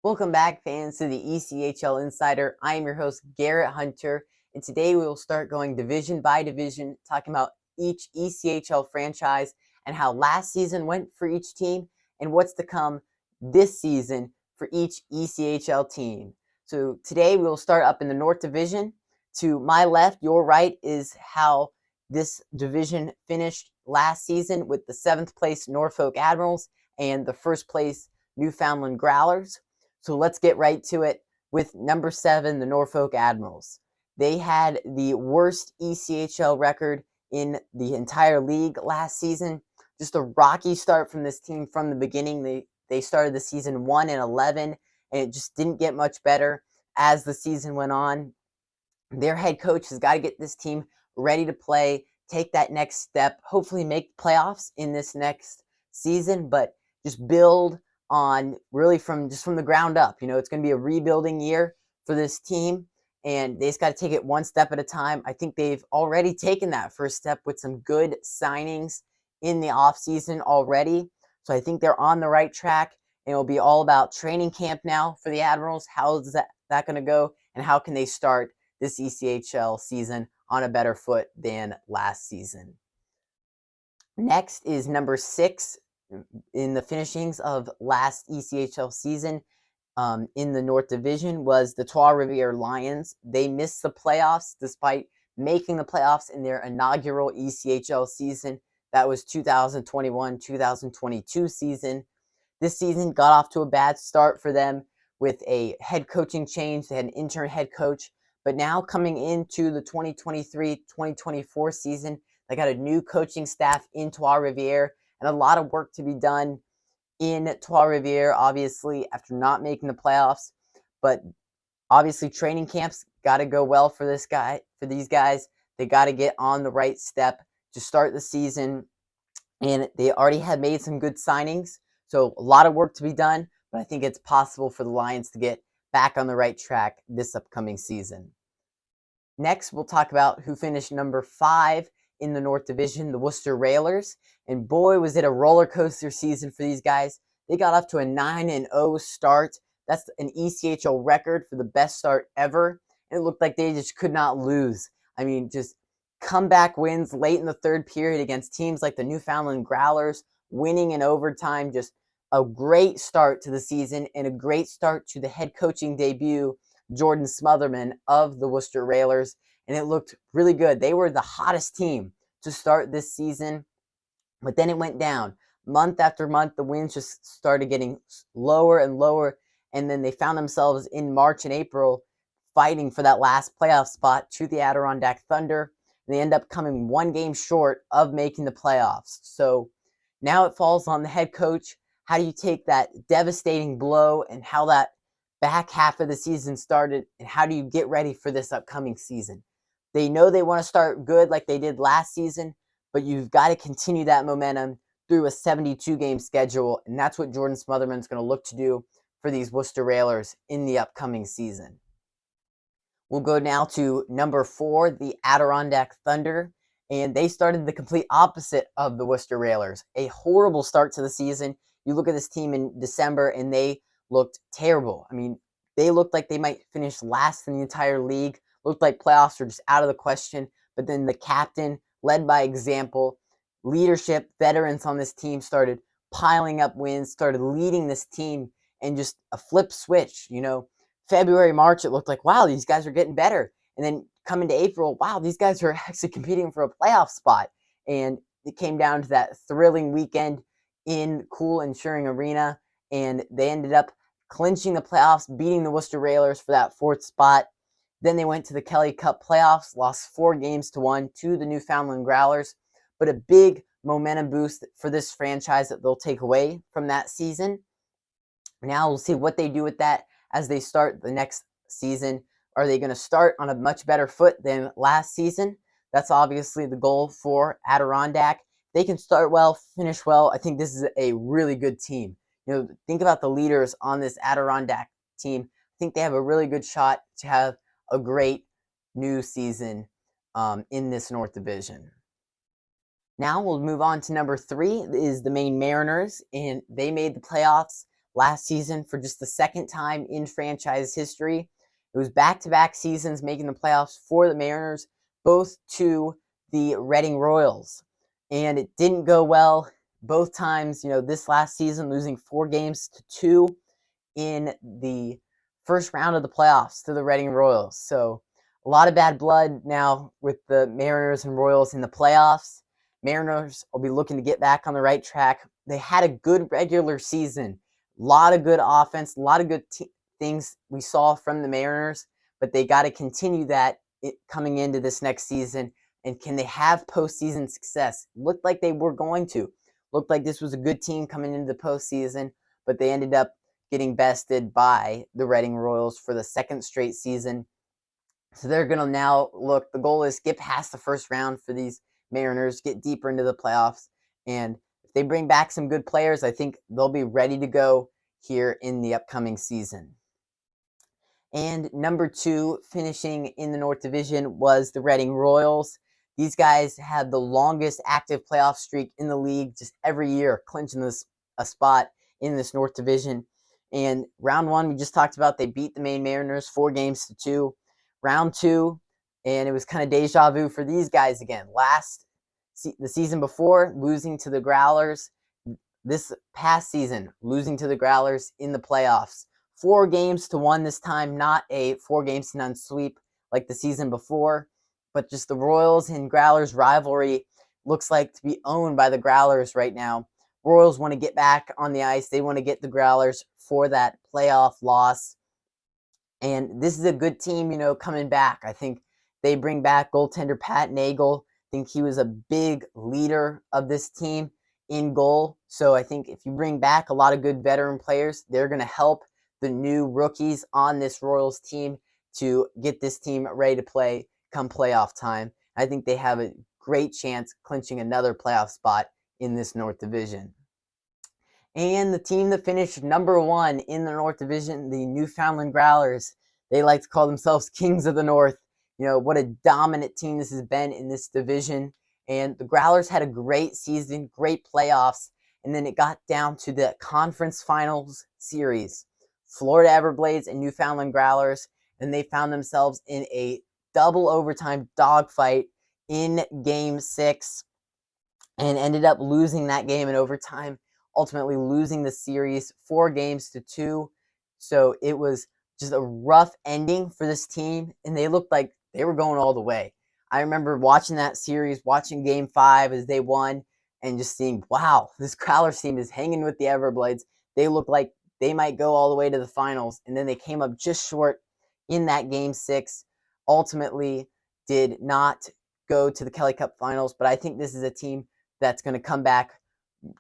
Welcome back, fans, to the ECHL Insider. I am your host, Garrett Hunter, and today we will start going division by division, talking about each ECHL franchise and how last season went for each team and what's to come this season for each ECHL team. So today we will start up in the North Division. To my left, your right, is how this division finished last season with the 7th place Norfolk Admirals and the 1st place Newfoundland Growlers. So let's get right to it with number 7, the Norfolk Admirals. They had the worst ECHL record in the entire league last season. Just a rocky start from this team from the beginning. They started the season 1-11, and it just didn't get much better as the season went on. Their head coach has got to get this team ready to play, take that next step, hopefully make playoffs in this next season, but just build on really from the ground up. It's going to be a rebuilding year for this team, and they just got to take it one step at a time. I think they've already taken that first step with some good signings in the offseason already. So I think they're on the right track, and it'll be all about training camp now for the Admirals. How is that going to go, and how can they start this ECHL season on a better foot than last season? Next is number 6 in the finishings of last ECHL season in the North Division was the Trois-Rivières Lions. They missed the playoffs despite making the playoffs in their inaugural ECHL season. That was 2021-2022 season. This season got off to a bad start for them with a head coaching change. They had an intern head coach, but now coming into the 2023-2024 season, they got a new coaching staff in Trois-Rivières and a lot of work to be done in Trois-Rivières, obviously, after not making the playoffs. But obviously, training camps got to go well for these guys. They got to get on the right step to start the season. And they already have made some good signings. So a lot of work to be done, but I think it's possible for the Lions to get back on the right track this upcoming season. Next, we'll talk about who finished number 5 in the North Division, the Worcester Railers. And boy, was it a roller coaster season for these guys. They got off to a 9-0 start. That's an ECHL record for the best start ever. And it looked like they just could not lose. I mean, just comeback wins late in the third period against teams like the Newfoundland Growlers, winning in overtime. Just a great start to the season and a great start to the head coaching debut, Jordan Smotherman of the Worcester Railers. And it looked really good. They were the hottest team to start this season, but then it went down. Month after month, the wins just started getting lower and lower, and then they found themselves in March and April fighting for that last playoff spot to the Adirondack Thunder. They end up coming one game short of making the playoffs. So now it falls on the head coach. How do you take that devastating blow and how that back half of the season started, and how do you get ready for this upcoming season? They know they want to start good like they did last season, but you've got to continue that momentum through a 72-game schedule, and that's what Jordan Smotherman's going to look to do for these Worcester Railers in the upcoming season. We'll go now to number 4, the Adirondack Thunder, and they started the complete opposite of the Worcester Railers. A horrible start to the season. You look at this team in December, and they looked terrible. I mean, they looked like they might finish last in the entire league. Looked like playoffs were just out of the question. But then the captain, led by example, leadership, veterans on this team started piling up wins, started leading this team, and just a flip switch. February, March, it looked like, wow, these guys are getting better. And then coming to April, wow, these guys are actually competing for a playoff spot. And it came down to that thrilling weekend in Cool Insuring Arena, and they ended up clinching the playoffs, beating the Worcester Railers for that 4th spot. Then they went to the Kelly Cup playoffs, lost 4-1 to the Newfoundland Growlers, but a big momentum boost for this franchise that they'll take away from that season. Now we'll see what they do with that as they start the next season. Are they going to start on a much better foot than last season? That's obviously the goal for Adirondack. They can start well, finish well. I think this is a really good team. Think about the leaders on this Adirondack team. I think they have a really good shot to have a great new season in this North Division. Now we'll move on to number 3 is the Maine Mariners, and they made the playoffs last season for just the second time in franchise history. It was back-to-back seasons making the playoffs for the Mariners, both to the Reading Royals. And it didn't go well both times. This last season, losing 4-2 in the first round of the playoffs to the Reading Royals. So a lot of bad blood now with the Mariners and Royals in the playoffs. Mariners will be looking to get back on the right track. They had a good regular season. A lot of good offense, a lot of good things we saw from the Mariners, but they got to continue that coming into this next season. And can they have postseason success? Looked like they were going to. Looked like this was a good team coming into the postseason, but they ended up getting bested by the Reading Royals for the second straight season. So they're going to now look, the goal is get past the first round for these Mariners, get deeper into the playoffs. And if they bring back some good players, I think they'll be ready to go here in the upcoming season. And number 2, finishing in the North Division, was the Reading Royals. These guys had the longest active playoff streak in the league, just every year clinching a spot in this North Division. And round 1, we just talked about, they beat the Maine Mariners 4-2. Round 2, and it was kind of deja vu for these guys again. The season before, losing to the Growlers. This past season, losing to the Growlers in the playoffs. 4-1 this time, not a 4-0 sweep like the season before, but just the Royals and Growlers rivalry looks like to be owned by the Growlers right now. Royals want to get back on the ice. They want to get the Growlers for that playoff loss. And this is a good team, coming back. I think they bring back goaltender Pat Nagel. I think he was a big leader of this team in goal. So I think if you bring back a lot of good veteran players, they're going to help the new rookies on this Royals team to get this team ready to play come playoff time. I think they have a great chance clinching another playoff spot in this North Division. And the team that finished number 1 in the North Division, the Newfoundland Growlers, they like to call themselves Kings of the North. What a dominant team this has been in this division. And the Growlers had a great season, great playoffs, and then it got down to the conference finals series. Florida Everblades and Newfoundland Growlers, and they found themselves in a double overtime dogfight in Game 6 and ended up losing that game in overtime, ultimately losing the series 4-2. So it was just a rough ending for this team, and they looked like they were going all the way. I remember watching that series, watching Game 5 as they won, and just seeing, wow, this Growlers team is hanging with the Everblades. They look like they might go all the way to the finals, and then they came up just short in that Game 6. Ultimately did not go to the Kelly Cup Finals, but I think this is a team that's going to come back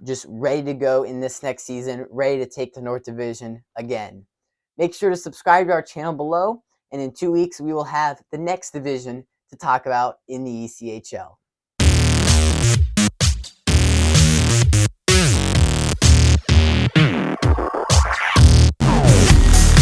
just ready to go in this next season, ready to take the North Division again. Make sure to subscribe to our channel below, and in 2 weeks we will have the next division to talk about in the ECHL.